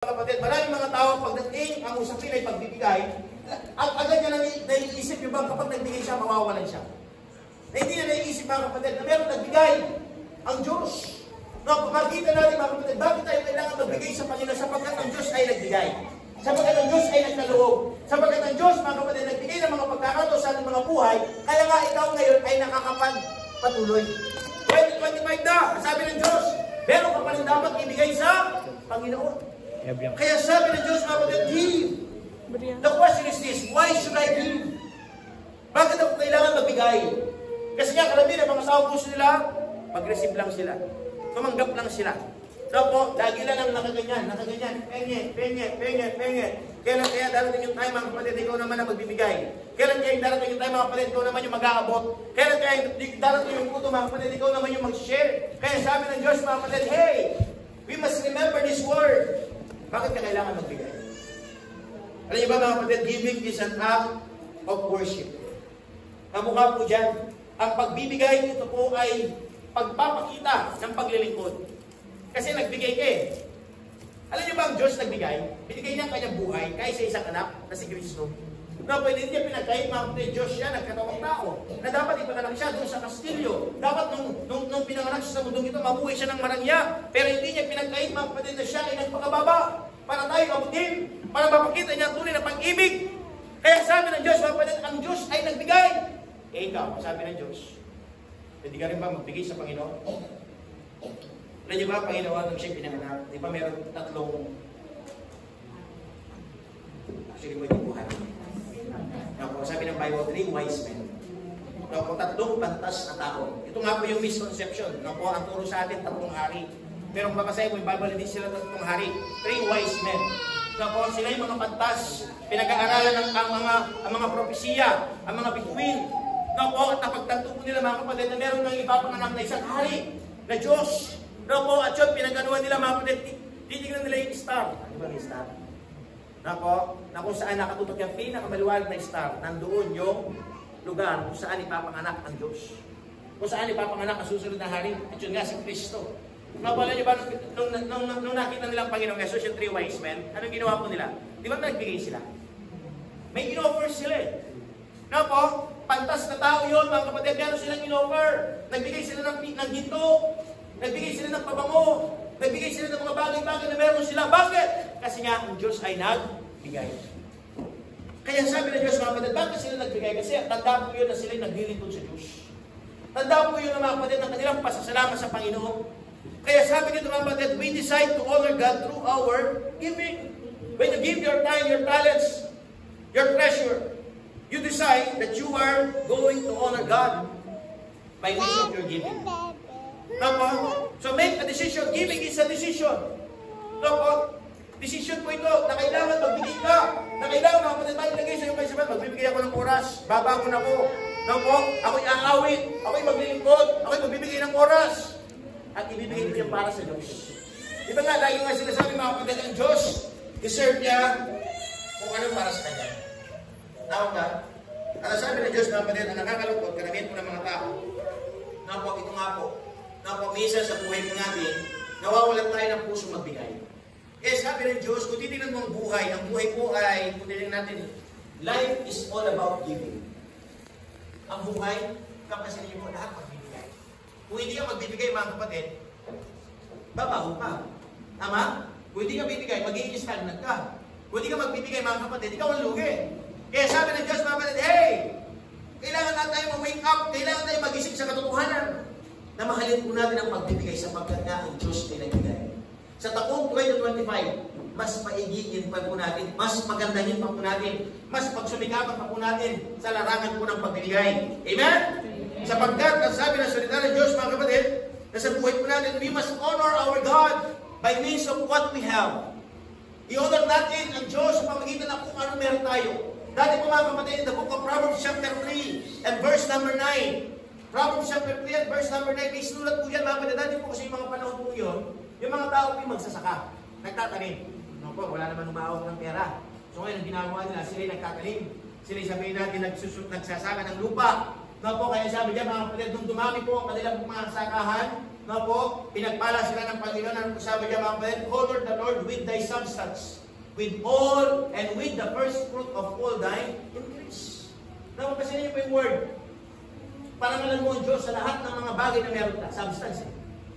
Kapatid, maraming mga tao pagdating ang usapin ay pagbibigay, agad niya naiisip yung bang kapag nagbigay siya, mawawalan siya. Na hindi na naiisip mga kapatid na meron nagbigay ang Diyos. No, makikita natin mga kapatid, bakit tayo kailangan magbigay sa Panginoon? Sapagkat ang Diyos ay nagbigay. Sapagkat ang Diyos ay nagkaloob. Sapagkat ang Diyos, mga kapatid, nagbigay ng mga pagkakataon sa ating mga buhay, kaya nga ikaw ngayon ay nakakapagpatuloy. 2025 na, sabi ng Diyos, meron ka pa rin dapat ibigay sa Panginoon. Kaya sabi ng Diyos, mga kapatid, give. The question is this, why should I give? Bakit ako kailangan magbigay? Kasi nga, karamihan ng mga tao gusto nila, mag-receive lang sila. Tumanggap lang sila. So po, lagi lang ang nakaganyan, penge. Kailan kaya darating yung time, mga kapatid, ikaw naman ang magbibigay? Kailan kaya darating yung time, mga kapatid, ikaw naman yung mag-aabot? Kailan kaya darating yung puto, mga kapatid, ikaw naman yung mag-share? Kaya sabi ng Diyos, mga kapatid, hey, we must remember this word. Bakit ka kailangan magbigay? Alam niyo ba mga kapatid, giving is an act of worship. Kamukha po dyan, ang pagbibigay ito po ay pagpapakita ng paglilingkod. Kasi nagbigay ka eh. Alam niyo ba ang Diyos nagbigay? Binigay niya ang kanyang buhay kahit sa isang anak na si Kristo. Na pwede niya pinagkait mga kapatid, Diyos siya, nagkatawang tao, na dapat ipaganak siya doon sa kastilyo. Dapat nung pinanganak siya sa mundong ito, mabuhay siya ng marangya. Pero hindi niya pinagkait mga kapatid na siya ay nagpakababa para tayo abutin, para mapakita niya ang tunay na pag-ibig. Kaya sabi ng Diyos, mga kapatid, ang Diyos ay nagbigay. Eh ikaw, sabi ng Diyos, pwede ka rin ba magbigay sa Panginoon? Alam niyo ba, Panginoon, nung siya pinanganak, di ba meron tatlong, actually mo yung buhay. Sabi ng Bible, 3 wise men. Tatlong pantas na tao. Ito nga po yung misconception. Ang turo sa atin, tatlong hari. Pero kung babasahin mo yung Bible, hindi sila tatlong hari. 3 wise men. Sila yung mga pantas. Pinag-aaralan ng ang mga propesiya, ang mga bituin. At napagtanto po nila mga kapatid na meron ng iba pang anak na isang hari na Diyos. At yun, pinag-anuhan nila mga kapatid, titignan nila yung star. Ano ba yung star? Na kung saan nakatutok yung pinakamaliwanag na star, nandoon yung lugar kung saan ipapanganak ang Diyos. Kung saan ipapanganak ang susunod na hari. At yun nga si Kristo. Alam niyo ba, nung nakita nilang Panginoong Jesus, yung 3 wise men, anong ginawa po nila? Di ba nagbigay sila? May in-offer sila eh. Pantas na tao yun, mga kapatid, meron silang in-offer. Nagbigay sila ng ginto, nagbigay sila ng pabango, nagbigay sila ng mga bagay-bagay na meron sila. Bakit? Kasi nga, ang Diyos ay nagbigay. Kaya sabi ng Diyos, mga kapatid, bakit sila nagbigay? Kasi tanda po yun na sila naglilingkod sa Diyos. Tanda po yun na mga kapatid, ng kanilang pasasalamat sa Panginoon. Kaya sabi nito mga kapatid, we decide to honor God through our giving. When you give your time, your talents, your treasure, you decide that you are going to honor God by means of your giving. So make a decision. Giving is a decision. Decision po ito na kailangan magbigay ka. Na kailangan mga kapatid, mailagay sa iyong kaisipan, magbibigay ako ng oras, babangon ako. Ako'y aawit, ako'y maglilingkod, ako'y magbibigay ng oras. At ibibigay ko yan para sa Diyos. Di ba nga, lagi nga sinasabi mga kapatid, ang Diyos, deserve niya kung ano para sa Kanya. Tawag ka? At sabi ng Diyos mga kapatid, ang nakakalungkot, karamihan po ng mga tao, ito nga po, minsan sa buhay po natin, nawawalan tayo ng puso magbigay. Sabi ng Diyos, kung titignan mo ang buhay po ay, kung titignan natin, life is all about giving. Ang buhay, kapasin niyo po lahat magbibigay. Kung hindi ka magbibigay mga kapatid, babaho ka. Tama? Kung hindi ka bibigay, magiging stagnant ka. Kung hindi ka magbibigay mga kapatid, ikaw ang lugi. Kaya sabi ng Diyos mga kapatid, hey! Kailangan na tayo ma-wake up, kailangan tayo magising sa katotohanan na mahalin po natin ang pagbibigay sapagkat nga ang Diyos ay nagbigay. Sa taong 2025, mas paigigin pa po natin, mas magandahin pa po natin, mas pagsumikapan pa po natin sa larangan po ng pagbibigay. Amen? Sapagkat, ang sabi ng salita ng Diyos, mga kapatid, na sa buhay po natin, we must honor our God by means of what we have. I-honor natin ang Diyos sa pamagitan ng kung ano meron tayo. Dati po mga kapatid, in the book of Proverbs chapter 3 and verse number 9. Proverbs chapter 3 and verse number 9, may sinulat po yan mga kapatid. Dati po kasi yung mga panahon po yun, yung mga tao po yung magsasaka, nagtatanim. Wala naman umaawag ng pera. So ngayon, ang ginagawa nila, sila nagtatanim. Sila sabihin natin, nagsasaka ng lupa. Kaya sabi niya mga kapatid, nung dumami po ang kanilang mga sakahan, No po, pinagpala sila ng Panginoon. Ano po sabi niya mga kapatid? Honor the Lord with thy substance, with all, and with the first fruit of all thy increase. No, kasi niyo po yung word. Parangalan mo ang Diyos sa lahat ng mga bagay na meron ka, substance.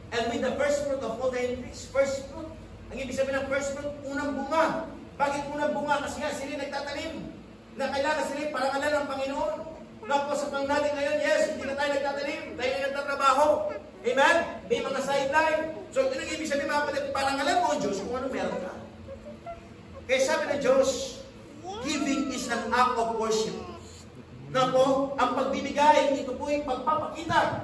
And with the first fruit of all thy increase, first fruit. Ang ibig sabihin ng first fruit, unang bunga. Bakit unang bunga? Kasi nga sila nagtatanim. Na kailangan sila parangalan ng Panginoon. Na po sa pang natin ngayon, yes, hindi na tayo nagtatanim. Tayo na nagtatrabaho. Amen? May mga sideline. So, ito nang ibig sabihin mga kapatid, parangalan mo ang Diyos kung ano meron ka. Kaya sabi ng Diyos, giving is an act of worship. Na po, ang pagbibigay, ito po yung pagpapakita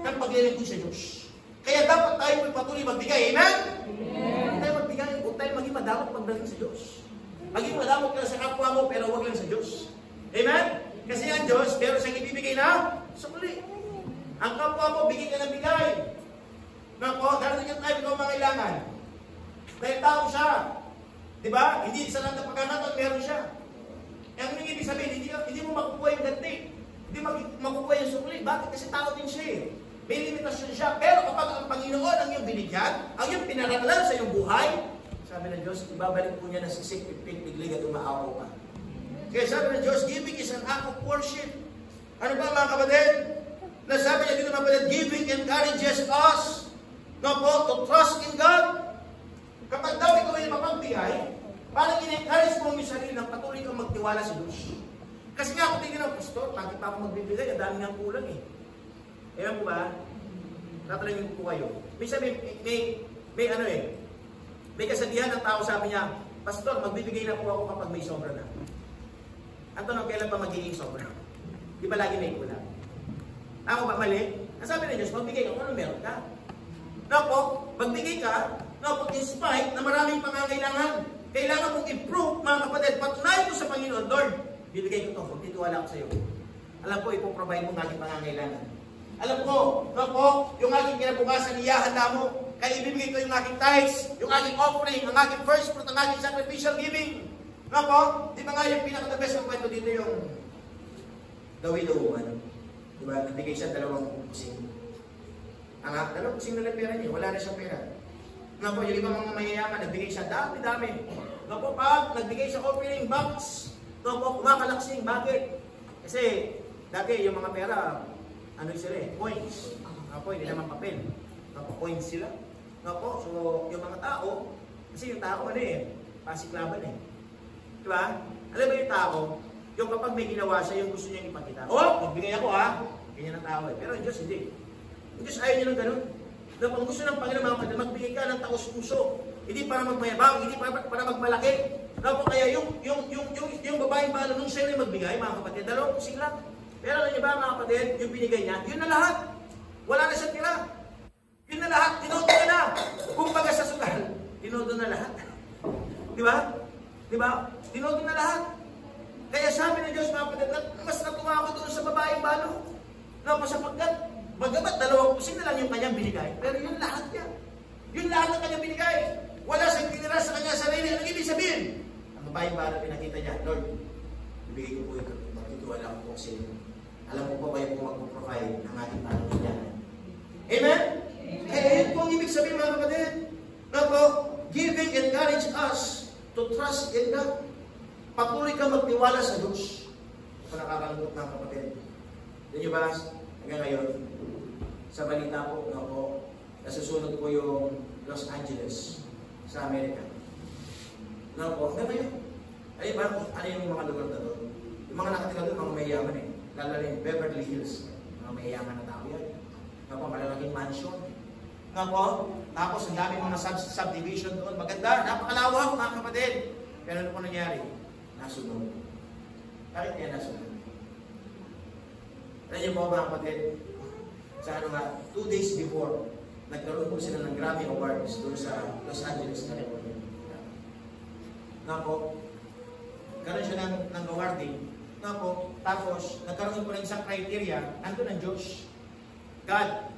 ng paglilingkod sa Diyos. Kaya dapat tayo po patuloy magbigay. Amen? Huwag tayo magbigay. Huwag tayo maging madamot pagdating sa Diyos. Maging madamot ka sa kapwa mo, pero huwag lang sa Diyos. Amen? Kasi ang Diyos, pero siyang ibibigay na sukli. Ang kapwa mo, bigay ka ng bigay. Na po, darating yung time, ikaw mangailangan. Dahil tao siya. Diba? Hindi sa lang na pagkakataon, meron siya. Ang ibig sabihin, hindi mo makukuha yung ganti. Hindi makukuha yung sukli. Bakit? Kasi tao din siya eh. May limitasyon siya. Pero kapag ang Panginoon ang iyong binigyan, ang iyong pinaralan sa iyong buhay, sabi ng Diyos, ibabalik po niya na sisik, pipit, piglig at umaapaw ka. Kaya sabi ng Diyos, giving is an act of worship. Ano ba mga kapatid? Nasabi niya dito mga kapatid, giving encourages us to trust in God. Kapag daw ikaw ay mapagbigay, parang in-encourage mo yung sarili ng patuloy kang magtiwala sa Diyos. Kasi nga kung tingin ng pastor, bakit pa ako magbibigay? Ang dami nga kulang eh. Ewan ko ba? Natalangin ko kayo. May sabi, may kasabihan ng tao sabi niya, Pastor, magbibigay na po ako kapag may sobra na. Ang tanong, kailan pa magiging sobra? Di ba lagi may kulang? Ako ba mali? Ang sabi ng Diyos, magbigay ka kung ano meron ka. No po, magbigay ka, no po, in spite na maraming pangangailangan. Kailangan mong improve, mga kapatid. Patunayan mo sa Panginoon, Lord, bibigay ko ito, magtitiwala ko sa iyo. Alam ko, ipoprovide mo ng aking pangangailangan. Alam ko, no po, yung aking kinabukasan, iyahanda mo. Kaya ibibigay ko yung aking tithes, yung aking offering, ang aking first fruit, ang aking sacrificial giving. No po, di ba nga yung pinaka-the best ng kwento dito yung dawi-dawan. Di ba, nabigay siya 2 kusing. Ang 2 kusing na lang pera niya, wala na siyang pera. No po, yung ibang mga mayayaman, nagbigay siya dami-dami. No po, pag nagbigay siya offering box, no po, kumakalaksing. Bakit? Kasi, dati yung mga pera, ano sila eh, coins. No po, hindi naman papel. No po, coins sila. No po, so yung mga tao, kasi yung tao ano eh, pasiklaban eh. Diba? Alam mo yung tao, yung kapag may ginawa siya, yung gusto niya ipakita. Oh, magbigay ako ha. Ganyan ang tao eh. Pero yung Diyos hindi. Yung Diyos ayaw niya ng ganun. Dahil ang gusto ng Panginoon mga kapatid, magbigay ka ng taos-puso. Hindi para magmayabang, hindi para magmalaki. Dahil kaya yung babaeng balo nung siya na magbigay, mga kapatid, 2 kusing lang. Pero alam niyo ba mga kapatid, yung binigay niya, yun na lahat. Wala na siyang tira. Yun na lahat, tinodo na na. Kung baga sa sugal, tinodo na lahat. Di ba? Di ba? Tinodo na lahat. Kaya sabi ng Diyos, mga kapatid, mas natuwa ako doon sa babaeng balo. Sapagkat, bagamat 2 kusing na lang yung kanyang binigay, pero yun lahat niya. Yun lahat ng kanyang binigay. Wala siyang tinira sa kanyang sarili. Ang ibig sabihin, ang babaeng balo pinakita niya, Lord, ibigay ko po ito. Magtitiwala ko po sa inyo. Alam ko po kayo po mag-provide ng ating pangangailangan. Amen? Kaya yun po ang ibig sabihin mga kapatid. Giving encourage us to trust in God. Patuloy ka magtiwala sa Diyos. Ito nakakalungkot ng kapatid. Yan nyo ba, hanggang ngayon, sa balita po, nasusunod po yung Los Angeles sa Amerika. Hanggang ngayon. Ay ba, ano yung mga lugar na doon? Yung mga nakatira doon, mga mayayaman eh. Lalo rin, Beverly Hills. Mga mayayaman na tao yan. Malalaking mansion. Tapos ang daming mga subdivision doon. Maganda, napakalawak mga kapatid. Pero ano po nangyari? Nasunog. Bakit kaya nasunog? Alam niyo po mga kapatid, sa 2 days before, nagkaroon po sila ng Grammy Awards doon sa Los Angeles, California. Karoon siya ng awarding. Tapos, nagkaroon po ng isang criteria, andun ang Diyos. God.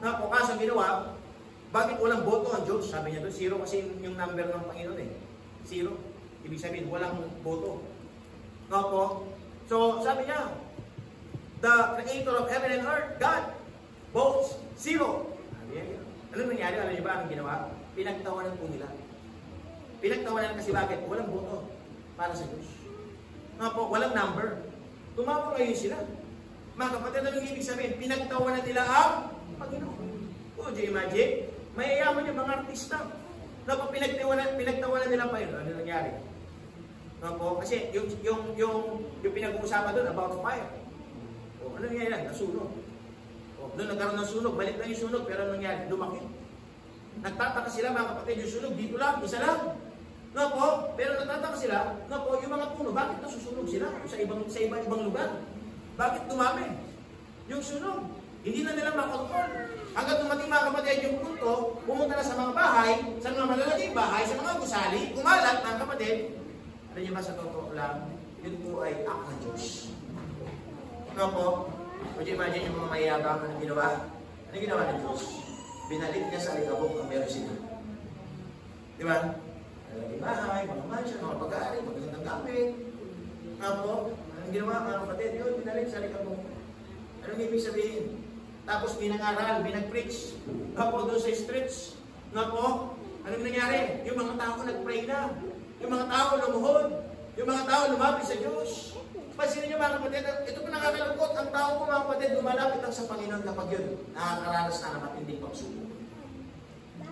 Kaso ginawa, bakit walang boto ang Diyos? Sabi niya doon, 0 kasi yung number ng Panginoon eh. 0. Ibig sabihin, walang boto. So, sabi niya, the creator of heaven and earth, God, votes 0. Ano nangyari? Alam niyo ba ang ginawa? Pinagtawanan po nila. Pinagtawanan kasi bakit? Walang boto para sa Diyos. Nga po, walang number. Tumawa ngayon sila. Mga kapatid, anong ibig sabihin? Pinagtawanan nila ang Panginoon. O, do you imagine? Mayayaman yung mga artista. Nga po, pinagtawanan nila pa yun. Ano nangyari? Nga po, kasi yung pinag-uusapan doon about fire. O, ano nangyari? Nasunog. O, doon nagkaroon ng sunog. Balik na yung sunog, pero ano nangyari? Lumaki. Nagtataka sila mga kapatid, yung sunog dito lang, isa lang. No po, pero nagtataka sila, no po, yung mga puno, bakit nasusunog sila sa ibang lugar? Bakit dumami? Yung sunog, hindi na nila makontrol. Hanggang dumating mga kapatid yung punto, pumunta na sa mga bahay, sa mga malalaking bahay, sa mga gusali, kumalat mga kapatid. Alam niyo ba sa totoo lang, yun po ay act ng Diyos. No po, would you imagine yung mga mayayabang na ginawa? Ano ginawa ng Diyos? Binalik niya sa alikabok ang meron sila. Di ba? Malaking bahay, mga mansion, mga pag-aari, magagandang gamit. Nga po, anong ginawa mga kapatid? Yun, binalik sa alikabok. Anong ibig sabihin? Tapos binangaral, binag-preach. Nga po, doon sa streets. Nga po, anong nangyari? Yung mga tao nag-pray na. Yung mga tao lumuhod. Yung mga tao lumapit sa Diyos. Pansinin niyo mga kapatid, ito po nakakalungkot. Ang tao po mga kapatid, lumalapit lang sa Panginoon kapag yun, nakakaranas na ng matinding pagsubok.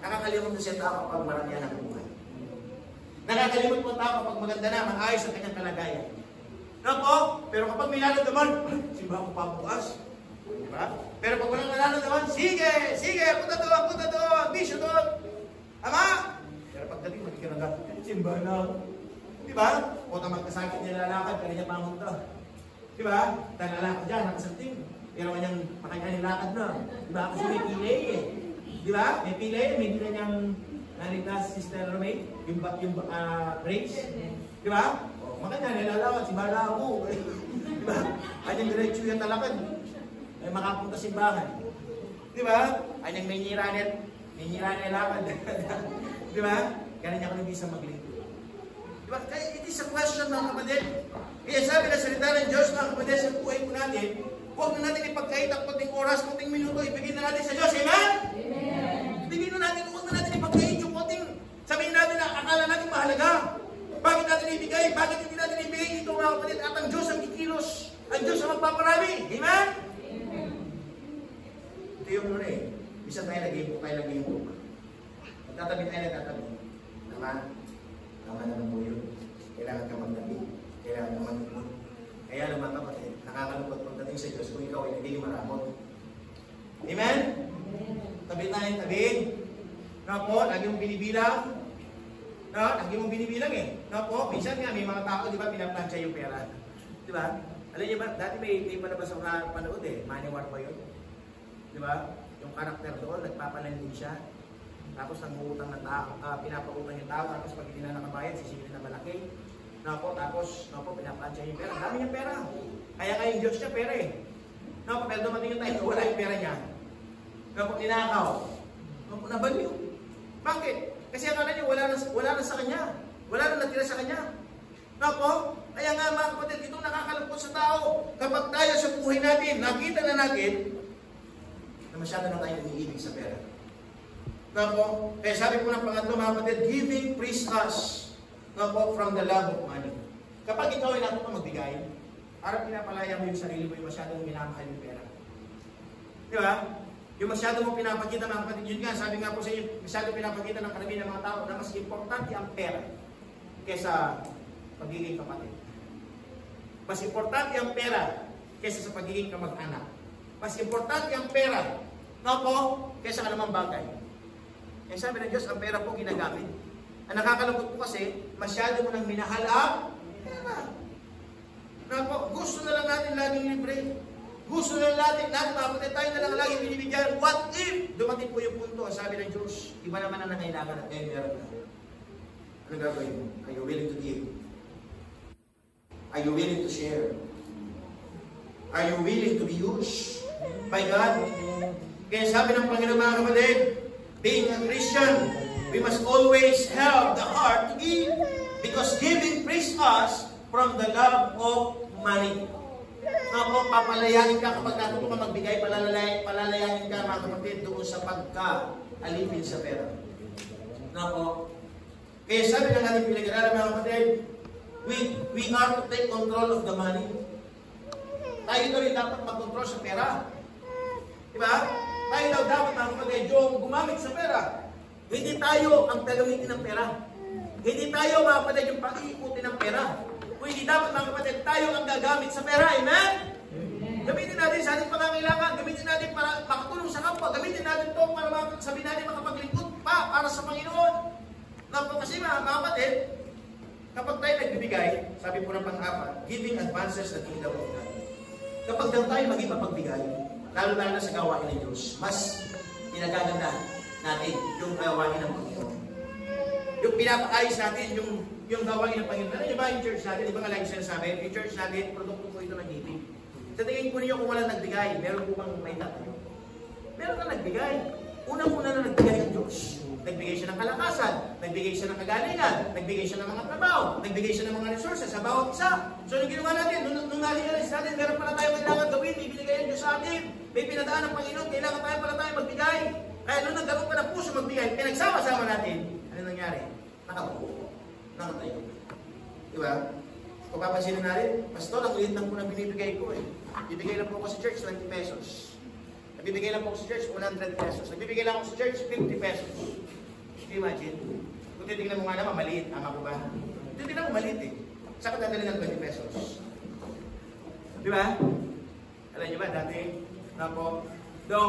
Nakakalimot na siya tao kapag maramihan ang buhay. Nakakalimot po tao kapag maganda na, maayos ang kanyang kalagayan. No po? Pero kapag may naladaman, simba ako pabukas. Diba? Pero pag walang naladaman, sige, punta doon, bisyo doon. Ama! Pero pagdating, magkikiragat, simba na. Diba? O tamang kasakit niya lalakad, kanya pamunta. Diba? Tayo lalakad dyan, nakasanting. Pero makanya nilakad na. Diba? Kasi may pilay eh. Diba? May pilay, may bila niyang naligtas Sister Romay, yung race. Diba? O, makanya nilalakad, si Bala ako. Diba? Kanyang diretso yung talakad. Ay makapunta simbahan. Diba? Kanyang may nyiranet lakad. Diba? Kaya niya kung hindi sa maglingkod. Diba? Kaya it is a question mga kapatid. Kaya sabi na salita ng Diyos mga kapatid sa buhay po natin, huwag na natin ipagkait ang konting oras, konting minuto, ibigay na natin sa Diyos. Amen? Amen. Ibigay na natin, huwag na natin ipagkait yung konting, sabihin natin na akala natin mahalaga. Bakit natin ibigay? Bakit hindi natin ibigay ito mga kapatid? At ang Diyos ang kikilos. Ang Diyos ang magpaparami. Amen? Amen. Ito yung muna eh. Bisa tayo nag-iim po. Nagtatabi tayo. Tama naman po yun. Kailangan ka magtabi. Kailangan ka mag-iim. Kaya naman kapatid, nakakalungkot pagdating sa Diyos kung ikaw ay nagiging maramot. Amen? Tabi tayo, tabi. Nga po, lagi mong binibilang. Lagi mong binibilang eh. Nga po, minsan nga may mga tao, di ba, pinaplansya yung pera. Di ba? Alam niyo ba, dati may palabas ako na panood eh. Money War pa yun. Di ba? Yung karakter doon, nagpapalandin siya. Tapos nangungutang ng tao, pinapautang yung tao, tapos pag hindi na nakabayad, sisingilin na malaki. Tapos pinaplansya yung pera. Dami niyang pera. Kaya nga yung Diyos niya pera eh. Pero dumating yung tayo, wala yung pera niya. Ninakaw. Nabaliw. Bakit? Kasi akala niyo, wala na sa kanya. Wala na natira sa kanya. Kaya nga mga kapatid, itong nakakalungkot sa tao. Kapag tayo sa buhay natin, nakita na natin, na masyado na tayo umiibig sa pera. Kaya sabi po ng pangatlo mga kapatid, giving frees us from the love of money. Kapag ikaw ay natuto magbigay, parang pinapalaya mo yung sarili mo, yung masyadong minamahal yung pera. Di ba? Yung masyadong mo pinapakita mga kapatid, yun nga, sabi nga po sa inyo, masyadong pinapakita ng karamihan ng mga tao na mas importante ang pera kaysa pagiging kapatid. Mas importante ang pera kaysa sa pagiging kamag-anak. Mas importante ang pera kaysa anumang bagay. Kaya sabi ng Diyos, ang pera po ginagamit. Ang nakakalungkot po kasi, masyado mo nang minahal ang pera. Gusto na lang natin laging libre. Gusto na lang natin tayo na lang laging binibigyan. What if? Dumating po yung punto, ang sabi ng Diyos, iba naman ang nangailangan at ngayon meron na. Ano gagawin mo? Are you willing to give? Are you willing to share? Are you willing to be used by God? Kaya sabi ng Panginoon mga kapatid, being a Christian, we must always have the heart to give because giving frees us from the love of money. papalayanin ka kapag natuto ka magbigay, palalayanin ka mga kapatid doon sa pagka-alipin sa pera. Kaya sabi ng ating pinag-aralan mga kapatid, we are to take control of the money. Tayo daw rin dapat mag-control sa pera. Diba? Tayo daw dapat mga kapatid yung gumamit sa pera. Hindi tayo ang gagamitin ng pera. Hindi tayo mga kapatid yung pag-iikutin ng pera. Kung hindi dapat mga kapatid, tayo ang gagamit sa pera. Amen? Gamitin natin sa ating pangangailangan. Gamitin natin para makatulong sa kapwa. Gamitin natin ito para sabihin natin makapaglingkod pa para sa Panginoon. Kasi mga kapatid, kapag tayo nagbibigay, sabi po ng pang-apat, giving advances the kingdom of God. Kapag daw tayo maging mapagbigay, lalo na sa gawain ng Diyos, mas pinagaganda natin yung gawain ng Panginoon. Yung pinapakayos natin, yung gawain ng Panginoon. Ano ba yung church natin? Di ba nga lagi sinasabi? Yung church natin, produkto po ito ng giving. Sa tingin po niyo kung walang nagbigay, meron po bang may tatayo? Meron na nagbigay. Unang-una na nagbigay ang Diyos. Nagbigay siya ng kalakasan, nagbigay siya ng kagalingan, nagbigay siya ng mga trabaho, nagbigay siya ng mga resources sa bawat isa. So, yung ginawa natin, nung naligalis natin, meron pala tayo kailangan gawin, may binigay ang Diyos sa atin, may pinadaan ng Panginoon, kailangan pala tayo magbigay. Kaya nung nagkaroon pa ng puso magbigay, pinagsama-sama natin, ano nangyari? Nakatayo. Diba? Kung papansinin natin, Pastor, ang liit lang po na binibigay ko eh. Bibigay lang po ako sa church, 20 pesos. Nagbibigay lang po ako sa church, 100 pesos. Nagbibigay lang ako sa church, 50 pesos. Imagine. Kung titignan mo nga naman, maliit. Tama ko ba? Titignan mo, maliit eh. Saan ka dadali ng 20 pesos? Di ba? Alam niyo ba, dati, ito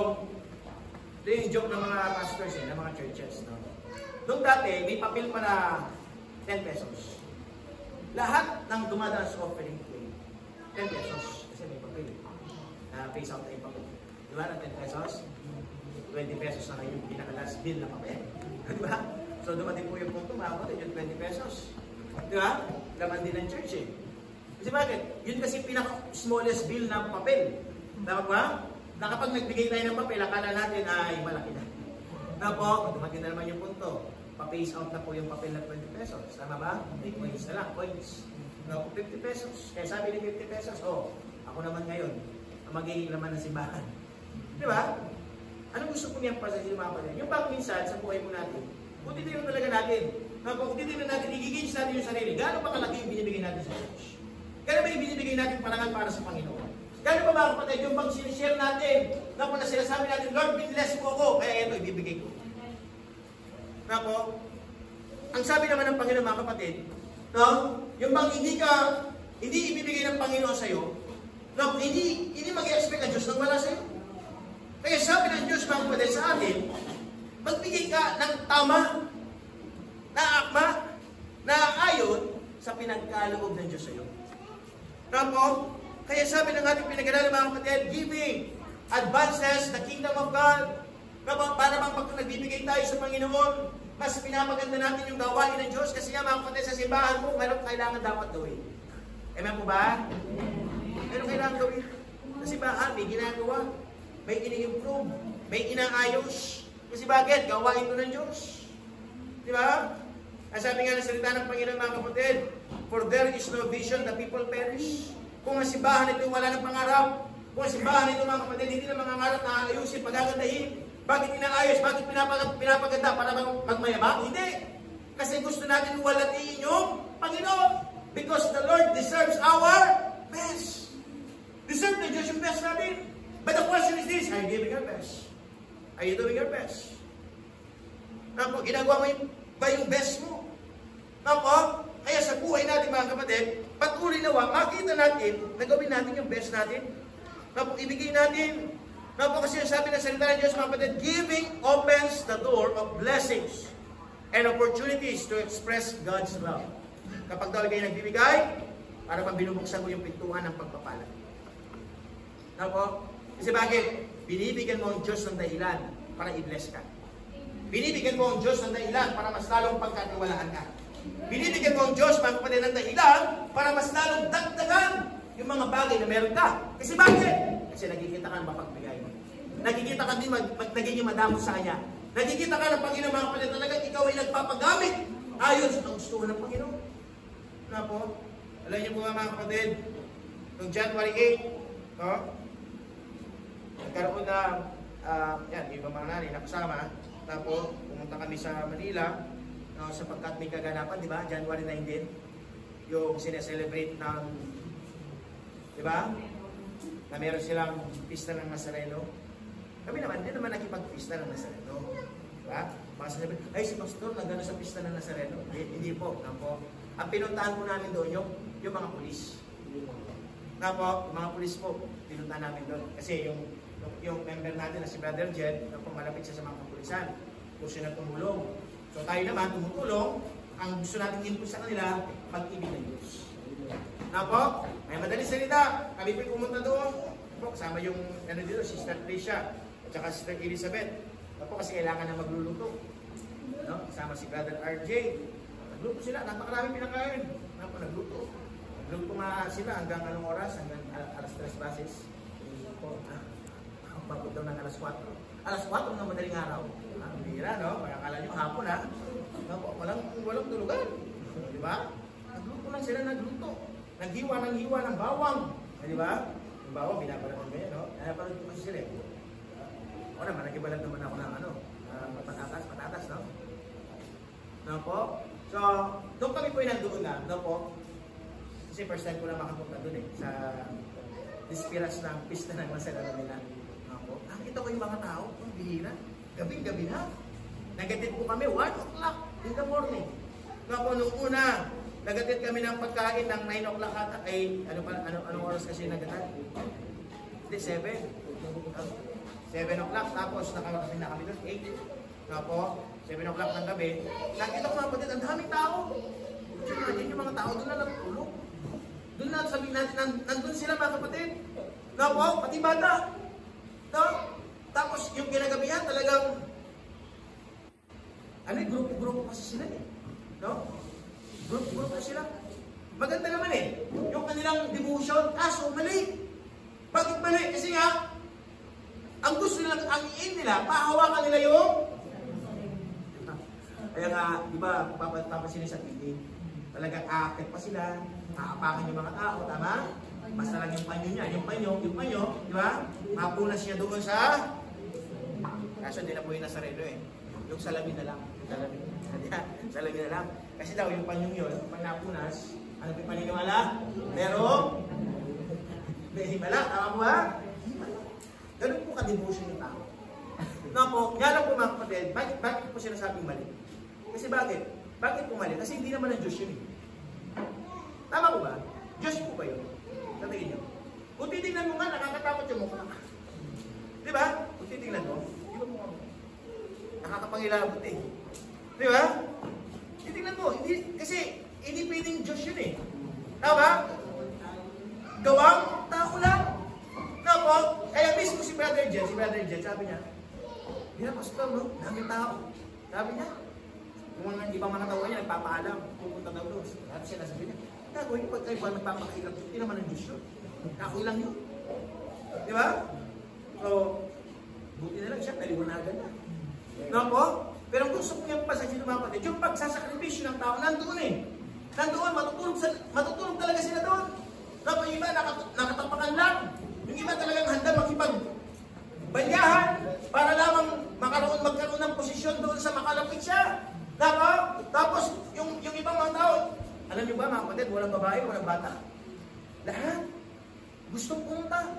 yung joke ng mga pastors ng mga churches. No? Nung dati, may papel pa na 10 pesos. Lahat ng dumadaan sa offering ko, 10 pesos. Kasi may papel. Face out na yung papel. Di ba, na 10 pesos? 20 pesos na kayo yung pinaka-last bill na papel. Di ba? So, dumating po yung punto, makakot yung 20 pesos. Di ba? Laman din ng church eh. Kasi bakit? Yun kasi pinaka-smallest bill na papel. Tama ba? Na kapag nagbigay tayo ng papel, akala natin ay malaki na. Na po, dumating na naman yung punto. Pa-face out na po yung papel na 20 pesos. Tama ba? May coins na lang, coins. No, 50 pesos. Kaya sabi ni 50 pesos, ako naman ngayon, ang magiging laman ng simbahan. Di ba? Ano gusto ko niyang pasasin mga kapatid? Yung bang minsan sa buhay mo natin, kung titignan talaga natin, kung titignan natin, i-gauge natin yung sarili, gaano ba kalaki yung binibigay natin sa church? Gaano ba yung binibigay natin parangal para sa Panginoon? Gaano ba mga kapatid, yung bang sinishare natin, na kung sinasabi natin, Lord, binless mo ako, kaya ito, ibibigay ko. Ang sabi naman ng Panginoon mga kapatid, yung bang hindi ibibigay ng Panginoon sa'yo, hindi mag-i-expect ang Diyos nang wala sa'yo. Kaya sabi ng Diyos mga kapatid sa atin, magbigay ka ng tama, na akma, na ayon sa pinagkaloob ng Diyos sa'yo. Kaya sabi ng ating pinag-aralan mga kapatid, giving advances the kingdom of God. Para bang pag nagbibigay tayo sa Panginoon, mas pinapaganda natin yung gawain ng Diyos kasi nga mga kapatid sa simbahan mo, mayroon kailangan dapat gawin. Amen po ba? Mayroon kailangan gawin. Sa simbahan, may ginagawa, may ini-improve, may inaayos. Kasi bakit? Gawain ko ng Diyos. Di ba? Ang sabi nga ng salita ng Panginoon mga kapatid, for there is no vision, the people perish. Kung ang simbahan ito wala ng pangarap, kung ang simbahan ito mga kapatid, hindi na mangangarap na ayusin, pagagandahin, bakit inaayos? Bakit pinapaganda? Para magmayabang? Hindi. Kasi gusto natin walatiin yung Panginoon. Because the Lord deserves our best. Deserve na Diyos yung best natin. But the question is this, are you giving your best? Are you doing your best? Ginagawa mo ba yung best mo? Kaya sa buhay natin mga kapatid, patuloy nawa, makita natin na gawin natin yung best natin. Ibigay natin. Kasi sabi ng salita ng Diyos, mga kapatid, giving opens the door of blessings and opportunities to express God's love. Kapag daw kayo nagbibigay, para pang binubuksan mo yung pintuan ng pagpapala. Kasi bakit? Binibigyan mo ang Diyos ng dahilan para i-bless ka. Binibigyan mo ang Diyos ng dahilan para mas lalong pagkatiwalaan ka. Binibigyan mo ang Diyos, mga kapatid, ng dahilan para mas lalong dagdagan yung mga bagay na meron ka. Kasi bakit? Kasi nagkikita ka ng mapagbigay. Nagkikita ka din nagiging madamo sa Kanya. Nagkikita ka ng Panginoon mga kapatid talagang ikaw ay nagpapagamit ayon sa gusto ng Panginoon. Alam niyo po mga kapatid, noong January 8, No? Nagkaroon na, yan, ibang mga nanay nakasama. Tapos, pumunta kami sa Manila, no, sapagkat may kaganapan, di ba? January 19, yung sineselebrate ng, di ba? Na meron silang pista ng Nazareno. Kami naman, hindi naman nakipag-pista ng Nazareno. Diba? Mga celebrate, ay si Pastor, nagano sa pista ng Nazareno. Hindi po, na po. Ang pinuntahan po namin doon, yung mga pulis. Na po, mga pulis po, pinuntahan namin doon. Kasi yung member natin na si Brother Jed, na po, malapit siya sa mga kapulisan. Gusto na tumulong. So tayo naman, tumutulong. Ang gusto natin input sa kanila, pag-ibig ng Diyos. Na po, may madaling salita. Kami po pumunta doon. Po, kasama yung dito, Sister Tricia at saka Sister Elizabeth. Na po, kasi kailangan na magluluto. No? Kasama si Brother RJ. Nagluto sila. Napakaraming pinakain. Na po, nagluto. Nagluto nga sila hanggang anong oras? Hanggang alas 3 basis. Po, ang pagod daw ng alas 4. Alas 4 ng madaling araw. Bira, no? Makakala nyo hapon, ha? No? Walang tulugan. Di ba? Nagluto lang sila, nagluto. Naghiwa ng bawang. Di ba? Yung bawang, binabalat mo yan, no? Napanood ko kasi sila. O naman, nagibalat naman ako ng patatas, no? No po? So, doon kami po yung nandoon na, no po? Kasi first time ko lang makapunta doon sa dispiras ng pista ng Nazareno nila. No po? Nakita ko yung mga tao, ang bihira. Gabi na. Nagatid po kami, 1 o'clock in the morning. No po, nung una, nagatid kami ng pagkain ng 9 o'clock ata. Ay, anong oras kasi nagatid? Hindi, 7. 7 o'clock. Tapos nakarating na kami doon, 8. No po, 7 o'clock ng gabi. Nakita ko mga kapatid, ang daming tao. Yung mga tao doon na natulog. Doon na sabihin natin, nandun sila mga kapatid. No po, pati bata. No? Tapos yung kinagabihan talagang grupo kasi sila eh. No? Grupo sila. Maganda naman eh. Yung kanilang devotion, kaso mali. Bakit mali? Kasi nga, ang gusto nila, ang iin nila, pahawakan nila yung kaya nga, di ba, papasin sa TV, talagang aakit pa sila, aapakan yung mga tao, tama? Basta lang yung panyo niya, yung panyo, di ba? Mapunas siya doon sa kaso hindi na po yung Nazareno eh. Yung salamin na lang. Salamin na lang. Kasi daw yung panyong yun, pag napunas, ano po yung paniniwala? Pero, may himala. Tama po ba? Himala. Ganun po ka-devotion yung tao. Na po, yan lang po mga kapatid, bakit po sinasabing mali? Kasi bakit? Bakit po mali? Kasi hindi naman ang Diyos yun eh. Tama po ba? Diyos po ba yun? Tatingin nyo. Kung titignan mo nga, nakakatakot yung mukha. Di ba? Kung titignan mo, nakakapangilabot eh. Di ba? Titignan mo, kasi hindi pwedeng Diyos yun eh. Tama? Gawang tao lang. Tama? Kaya mismo si Brother Jed, sabi niya, hindi na pastor, no? Daming tao. Sabi niya, kung mga ibang mga tao niya, nagpapaalam, pupunta daw doon. At siya nasabi niya, gagawin pag kayo ba nagpapakailang, hindi naman ang Diyos yun. Kakoy lang yun. Di ba? So, buti na lang siya, naliwanagan na. No po? Pero gusto ko niyang pasasin ng mga kapatid, yung pagsasakripisyo ng tao, nandoon eh. Nandoon, matutulog talaga sila doon. No po, yung iba, nakatapakan lang. Yung iba talagang handa makipagbanyahan para lamang magkaroon ng posisyon doon sa makalapit siya. Tapos, yung ibang mga tao, alam niyo ba mga kapatid, walang babae, walang bata. Lahat. Gustong pumunta.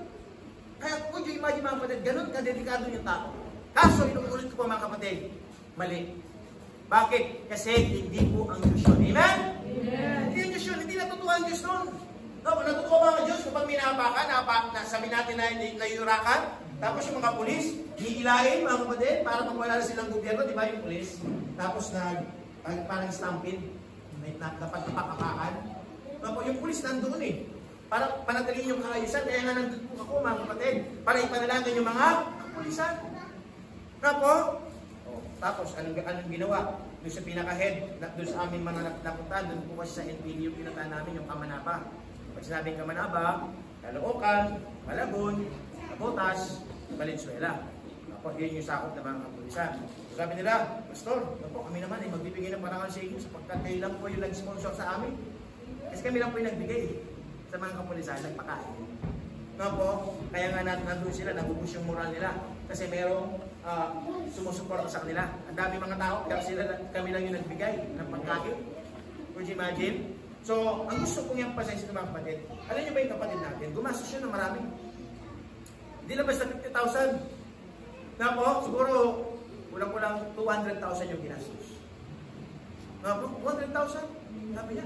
Kaya kung yung imagine mga kapatid, ganun kadedikado yung tao. Kaso, inuulit ko pa mga kapatid, mali. Bakit? Kasi hindi po ang Diyos yun. Amen? Hindi ang Diyos yun. Hindi natutuwa ang Diyos nun. No, natutuwa ba ang Diyos kapag may naapakan, sabi natin na nayurakan, tapos yung mga pulis, hihilahin mga kapatid, para magwala na silang gobyerno, di ba yung pulis? Tapos parang stampede, dapat napakapakan. Tapos yung pulis nandoon eh. Para panatilihin yung kaayusan, kaya nga nandun po ako mga kapatid, para ipanalangin yung mga kapulisan. Tapos, anong ginawa? Doon sa pinaka-head, doon sa amin mga napunta, doon po kasi sa NPD yung pinuntahan namin, yung Kamanaba. Pag sinabing Kamanaba, Caloocan, Malabon, Nabotas, Valenzuela. Tapos, yun yung sakop ng mga kapulisan. So, sabi nila, Pastor, kami naman magbibigay ng parangal sa inyo sapagkat kayo lang po yung nag-sponsor sa amin. Kasi kami lang po yung nagbigay sa mga kapulisan, nagpakain. No po? Kaya nga nandun sila, nabubush yung moral nila. Kasi merong sumusuporta sa kanila. Ang dami mga tao, kaya kami lang yung nagbigay ng pagkain. Could you imagine? So, ang gusto kong yung pasensya ng mga kapatid, alam niyo ba yung kapatid natin? Gumastos yun ng marami. Hindi lang basta 50,000. Na po, siguro, kulang-kulang 200,000 yung ginastos. Na po, 200,000? Sabi niya.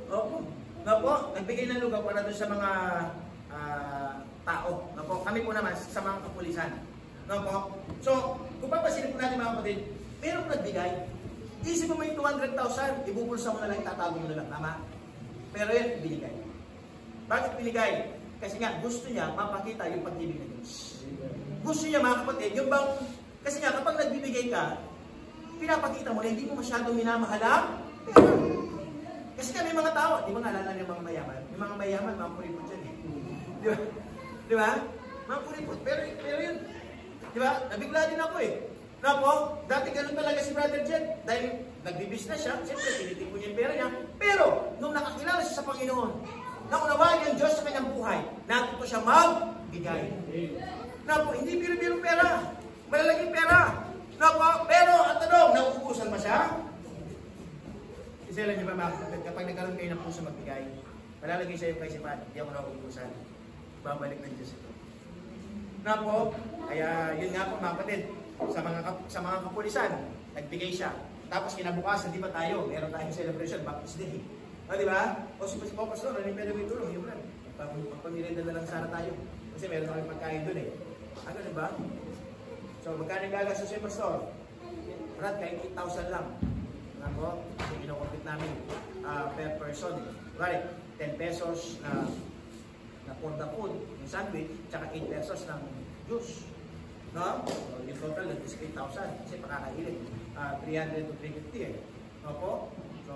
Opo. Na po, nagbigay ng lugar para doon sa mga tao. Na po, kami po naman sa mga kapulisan. Na po. So, kung papasilip po natin mga kapatid, meron nagbigay. Isip mo yung 200,000, ibubulsa mo na lang, itatago mo na lang, tama? Pero yan, binigay. Bakit binigay? Kasi nga, gusto niya mapakita yung pag-ibig ng Diyos. Gusto niya mga kapatid, yung bang, kasi nga, kapag nagbibigay ka, pinapakita mo na hindi mo masyadong minamahala. Kasi nga may mga tao, di ba naalala yung mga mayaman? Yung mga mayaman, mga puripot dyan eh. Di ba? Di ba? Mga puripot. Pero yun, di ba? Nabigla din ako eh. Na po, dati ganun talaga si Brother Jet. Dahil nagbibusiness siya, siyempre tinitipon niya yung pera niya. Pero, nung nakakilala siya sa Panginoon, naunawaan niya ang Diyos sa kanyang buhay, natuto siya magbigay. Na po, hindi biro-biro pera. Malalaking pera. Na po, pero, at tanong, nauubusan ba siya? Isa lang niyo ba mga kapatid, kapag nagkaroon kayo ng puso magbigay, malalagay sa iyo kaisipan, hindi ako nauubusan. Babalik ng Diyos ito. Na po, kaya yun nga po mga kapatid, sa mga kapulisan, nagbigay siya. Tapos kinabukasan, di ba tayo, meron tayong celebration, Baptist Day. O di ba? O si Pastor, ano yung pwede may tulong? Yung lang, magpamirinda na lang sana tayo. Kasi meron tayong pagkain dun eh. Ano di ba? So, magkano gagastos si Pastor? Brad, kahit 8,000 lang. Ano po? So, ino-compute namin per person. Right, 10 pesos na for the food, yung sandwich, tsaka 8 pesos ng juice. No? So, yung total, is 8,000. Kasi pakakailin. 300 to 350 eh. No po? So,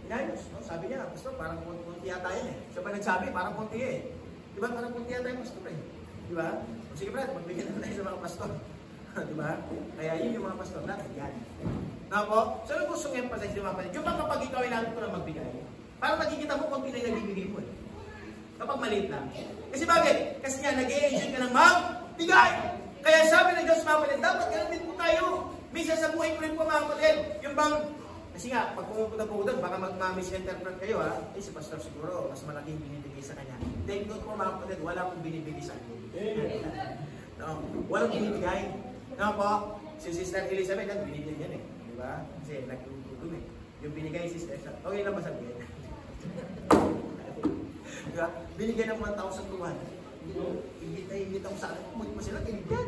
inayos. No? Sabi niya, Pastor, parang kunti yata yan eh. Siya ba nagsabi? Parang kunti eh. Diba? Parang kunti yata yung Pastor eh. Diba? O sige Brad, magbigyan na tayo sa mga Pastor. Diba? Kaya yun yung mga Pastor natin. Yan. No po? So, yung gusto ng emphasize yung mga kapatid. Yung kapag ikaw ay natin ko na magbigay, parang makikita mo kung pinay nagbibigay mo eh. Kapag maliit lang. Kasi bakit? Kasi nga, nag-i-enjoy ka ng magbigay. Kaya sabi ng Diyos mga kapatid, dapat ganun din po tayo. Minsan sa buhay ko rin po mga kapatid, yung bang, kasi nga, pag pumupunta po doon, baka mag-misinterpret kayo ha, si Pastor siguro, mas malaking binibigay sa kanya. Thank God po mga kapatid, wala pong binibigay sa akin. No, walang binibigay. No po, si Sister Elizabeth, binibigay yan eh. Diba? Kasi nagtutulong eh. Yung binigay si Sister, okay lang ba sabihin? Diba? Binigyan ng 1,200. Imbita ko sa akin, kumulit mo sila, tinigyan.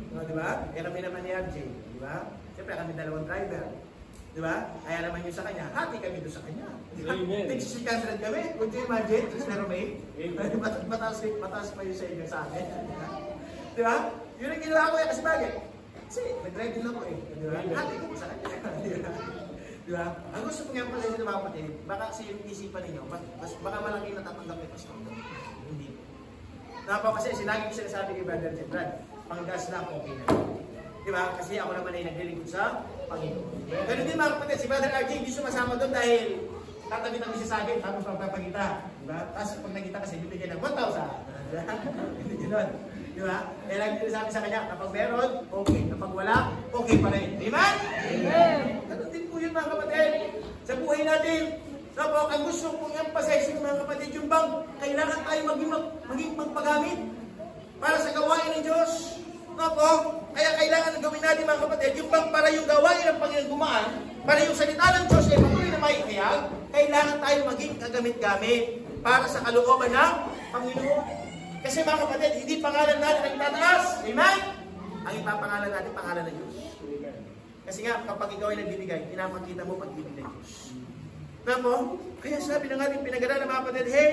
No, diba? Kaya kami naman ni RJ, diba? Siyempre kami dalawang driver. Diba? Kaya naman yun sa kanya, hati kami doon sa kanya. Diba? Tig-600 kami, would you imagine? Sister Romay? Mataas pa yun sa inyo sa akin. Diba? Yun ang ginawa ko yan kasi bagay. Kasi nag-drive din ako eh. Diba? Hati ko sa kanya. Diba? Diba? Ang gusto ko nga pala sa mga kapatid, baka kasi yung isipan ninyo, baka malaki natatanggap ni Pastor. Hindi. Tapos kasi sinagi ko sinasabi kay Brother Brad, panggas lang, okay na. Diba? Kasi ako naman ay naglilingkod sa Panginoon. Pero hindi mga kapatid, si Brother RJ hindi sumasama doon dahil tatabi-tabi siya sa akin, tapos magpapagita. Diba? Tapos pag nagkita kasi, bibigyan ng 1,000. Diba? Hindi gano'n. Diba? Kaya lagi sabi sa kanya, kapag meron, okay. Kapag wala, okay pa rin. Amen? Amen! Ganun din po yun mga kapatid. Sa buhay natin, so, ang gusto kong emphasize ng mga kapatid, yung bang kailangan tayo maging magpagamit para sa gawain ng Diyos. No po? Kaya kailangan gawin natin mga kapatid, yung bang para yung gawain ng Panginoon gumaan, para yung salita ng Diyos ay patuloy na maihayag, kailangan tayo maging kagamit-gamit para sa kalooban ng Panginoon. Kasi mga kapatid, hindi pangalan natin ang itataas. Amen? Ang ipapangalan natin, pangalan ng Diyos. Kasi nga, kapag ikaw ay nagbibigay, pinapakita mo pag-ibig ng Diyos. Namo? Kaya sabi ng ating pinag-aralan ng mga kapatid, hey,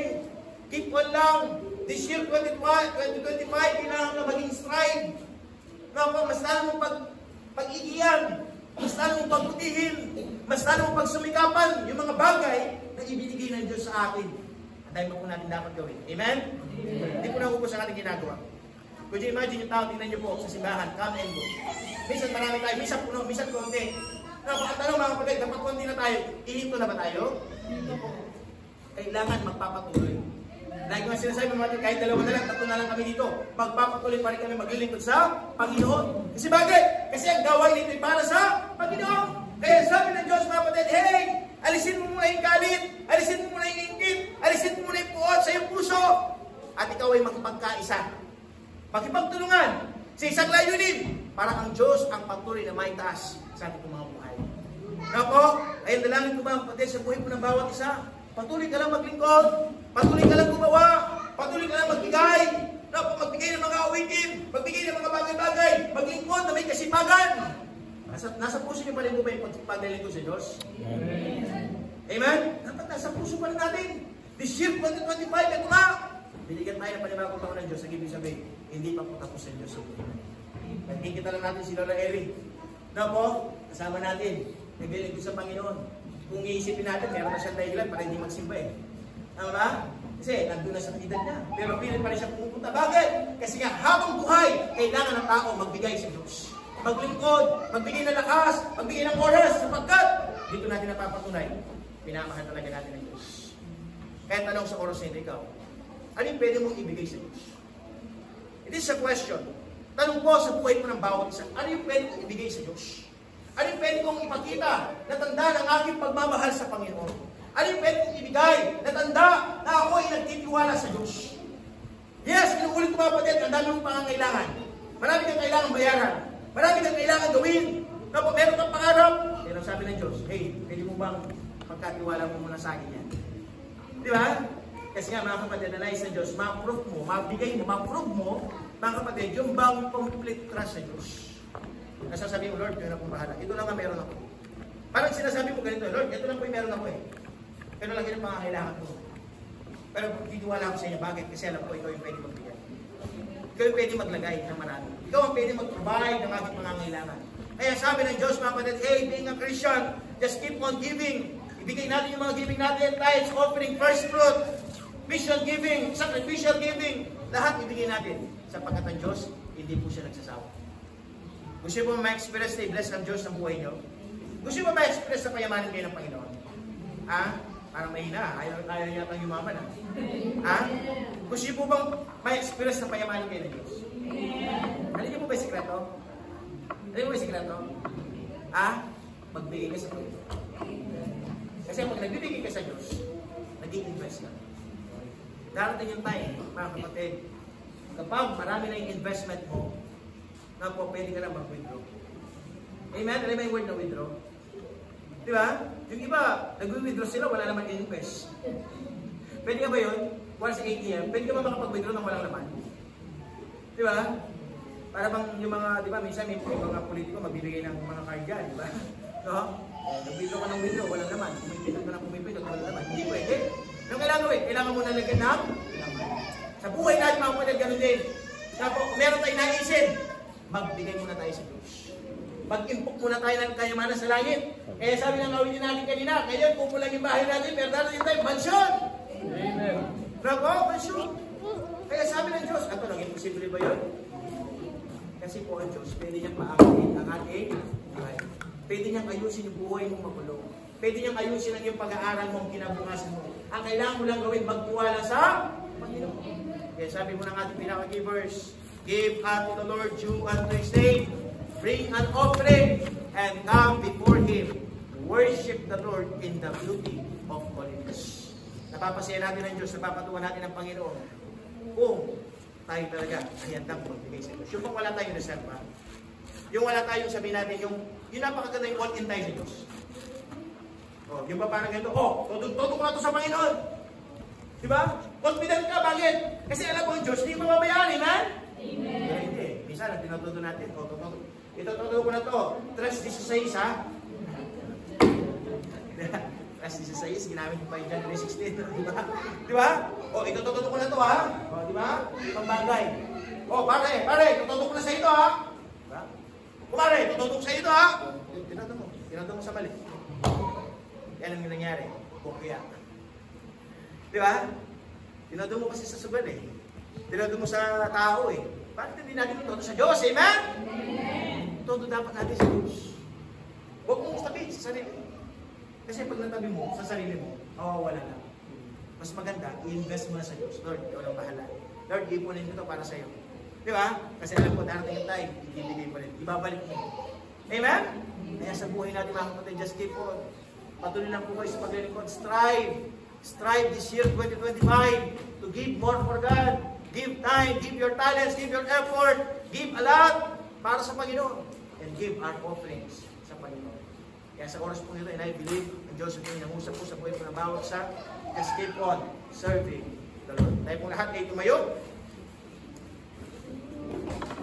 keep on lang. This year 2025, kailangan na maging stride. Namo, mas lalo mong pag-iiyan, mas lalo mong pagbutihin, mas lalo mong pagsumikapan yung mga bagay na ibinigay ng Diyos sa atin. Anday mo po natin dapat gawin. Amen? Hindi po naubos ang ating ginagawa. Could you imagine yung tao, tingnan nyo po sa simbahan, come and go. Minsan marami tayo, minsan puno, minsan konti. Ang tanong mga kapatid, kapag konti na tayo, ihinto na ba tayo? Kailangan magpapatuloy. Lagi nga sinasabi natin, kahit dalawa na lang, tatlo na lang kami dito, magpapatuloy pa rin kami maglilingkod sa Panginoon. Kasi bakit? Kasi ang gawain nito ay para sa Panginoon. Kaya sabi ng Diyos, mga kapatid, hey, alisin mo muna yung galit, alisin mo muna yung inggit, alisin mo muna yung puot sa iyong puso, at ikaw ay makipagkaisa. Makipagtulungan sa isang layunin, para ang Diyos ang patuloy na may taas sa ating mga buhay. Kaya po, ay dalangin ko mga kapatid sa buhay po ng bawat isa. Patuloy ka lang maglingkod, patuloy ka lang gumawa, patuloy ka lang magbigay, magbigay ng mga awitin, magbigay ng mga bagay-bagay, maglingkod na may kasipagan. Nasa puso niyo pa rin po ba yung paglilingkod sa Diyos? Amen? Dapat nasa puso pa rin natin. This year, 2025, ito na. Binigyan tayo ng panibagong taon ng Diyos. Ang ibig sabihin, hindi pa po tapos sa Diyos. Nagkikita lang natin si Lola Eri. Na po, kasama natin. Naglilingkod sa Panginoon. Kung iisipin natin, meron na siyang dahilan para hindi magsimba eh. Tama ba? Kasi nandun na sa edad niya. Pero pilit pa rin siya pumupunta. Bakit? Kasi nga habang buhay, kailangan ng tao magbigay sa Diyos. Maglingkod, magbigay ng lakas, magbigay ng oras, sapagkat dito natin napapatunay, pinamahal talaga natin ng Diyos. Kaya tanong sa oras na ito, ikaw, ano yung pwede mong ibigay sa Diyos? It is a question. Tanong po sa buhay ko ng bawat isa, ano yung pwede kong ibigay sa Diyos? Ano yung pwede kong ipakita na tanda ng aking pagmamahal sa Panginoon? Ano yung pwede kong ibigay na tanda na ako ay nagtitiwala sa Diyos? Yes, inuulit ko mga kapatid, ang dami mong pangangailangan. Marami kang kailangan bayaran. Marami kang kailangan gawin. Kapag meron kang pangarap, pero sabi ng Diyos, hey, pwede mo bang pagkatiwala mo muna sa akin yan? Di ba? Kasi nga mga kapatid, na nais ng Diyos, ma-prove mo, mabigay mo, ma-prove mo, mga kapatid, yung bang complete trust sa Diyos. Nasasabi mo, Lord, yun na pong bahala. Ito lang ang meron ako. Parang sinasabi mo ganito, Lord, ito lang po yung meron ako eh. Pero lang yun ang pangangailangan ko. Pero titiwala ako sa inyo, bakit? Kasi alam ko, ikaw yung pwede magbigay. Ikaw yung pwede maglagay ng marami. Ikaw ang pwede mag-provide ng aking pangangailangan. Kaya sabi ng Diyos, mga kapatid, hey, being a Christian, just keep on giving. Ibigay natin yung mga giving natin, tithes, offering, first fruit, mission giving, sacrificial giving. Lahat ibigay natin. Sapagkat ang Diyos, hindi po siya nagsasawa. Gusto mo ma-express na i-bless ang Diyos ng buhay nyo? Gusto mo ma-express na payamanin kayo ng Panginoon? Ha? Parang mahina. Ayaw yata yumaman. Ha? Gusto mo bang ma-express na payamanin kayo ng Diyos? Alam niyo po ba yung sikreto? Alam mo ba yung sikreto? Ha? Magbigay ka sa Panginoon. Kasi pag nagbibigay ka sa Diyos, nag-i-invest ka. Darating yung time, mga kapatid, kapag marami na yung investment mo, na po, pwede ka na mag-withdraw. Amen? Alam mo yung word na withdraw? Di ba? Yung iba, nag-withdraw sila, wala naman invest. Pwede ka ba yun? Once ATM, pwede ka ba makapag-withdraw ng walang laman? Di ba? Para bang yung mga, di ba, minsan may mga politiko magbibigay ng mga card dyan, di ba? No? Nag-withdraw ka ng withdraw, walang laman. Kumipindot ka ng kumipindot, walang laman. Hindi pwede. Yung kailangan gawin, kailangan mo nalagyan ng laman. Sa buhay natin, mga kapatid, ganun din. Tapos, meron tayong naisip, magbigay muna tayo sa Diyos. Mag-impok muna tayo ng kayamanan sa langit. Kaya sabi ng awin natin kanina, ngayon pupulang yung bahay natin, pero darating tayo, mansyon! Amen. Bravo, mansyon! Kaya sabi ng Diyos, ato lang, imposible ba yun? Kasi po ang Diyos, pwede niyang maangkin ang ating buhay. Pwede niyang ayusin yung buhay mong makulong. Pwede niyang ayusin ang yung pag-aaral mong kinabukasan mo. Ang kailangan mo lang gawin, magtiwala sa Panginoon. Kaya sabi mo ng ating pinaka-givers, give unto the Lord due unto His name, bring an offering, and come before Him. Worship the Lord in the beauty of holiness. Napapasaya natin ang Diyos, napapatuwa natin ang Panginoon. Kung tayo talaga ay handang magbigay sa Diyos. Yung pang wala tayong reserva. Yung wala tayong sabihin natin, yung napakaganda yung all-in tayo sa Diyos. O, yung ba parang ganito, todo ko na ito sa Panginoon. Diba? Confident ka, bakit? Kasi alam mo ang Diyos, hindi mababayaan, amen? Amen. Pero hindi. Minsan, ang tinututo natin, itututo ko na ito. Trust 16, ha? Trust 16, ginamit ko pa yung January 16, diba? Diba? O, itututo ko na ito, ha? O, diba? Itong bagay. O, pare, itututo ko na sa ito, ha? Diba? Kumare, itututo ko sa ito, ha? Tinato mo sa mali. Yan ang nangyari. Kukya. Diba? Tinato mo kasi sa sugal, eh. Tinato mo sa tao, eh. Bakit hindi natin itututo sa Diyos, amen? Todo dapat natin sa Diyos. Huwag mong tabi sa sarili. Kasi pag natabi mo sa sarili mo, wala na. mas maganda, i-invest mo na sa Diyos. Lord, ikaw lang bahala. Lord, ipunin ko ito para sa iyo. Di ba? Kasi alam ko, darating yung time, ibibigay mo rin. Ibabalik mo. Amen? Kaya sa buhay natin mga kapatid, just keep on. Patuloy lang po kayo sa paglilingkod. Strive. Strive this year, 2025, to give more for God. Give time, give your talents, give your effort, give a lot para sa Panginoon. And give our offerings sa Panginoon. Kaya sa oras po nito, and I believe, ang Diyos ay nangusap po sa buhay po ng bawat isa. Just keep on serving the Lord. Tayo po lahat ay tumayo.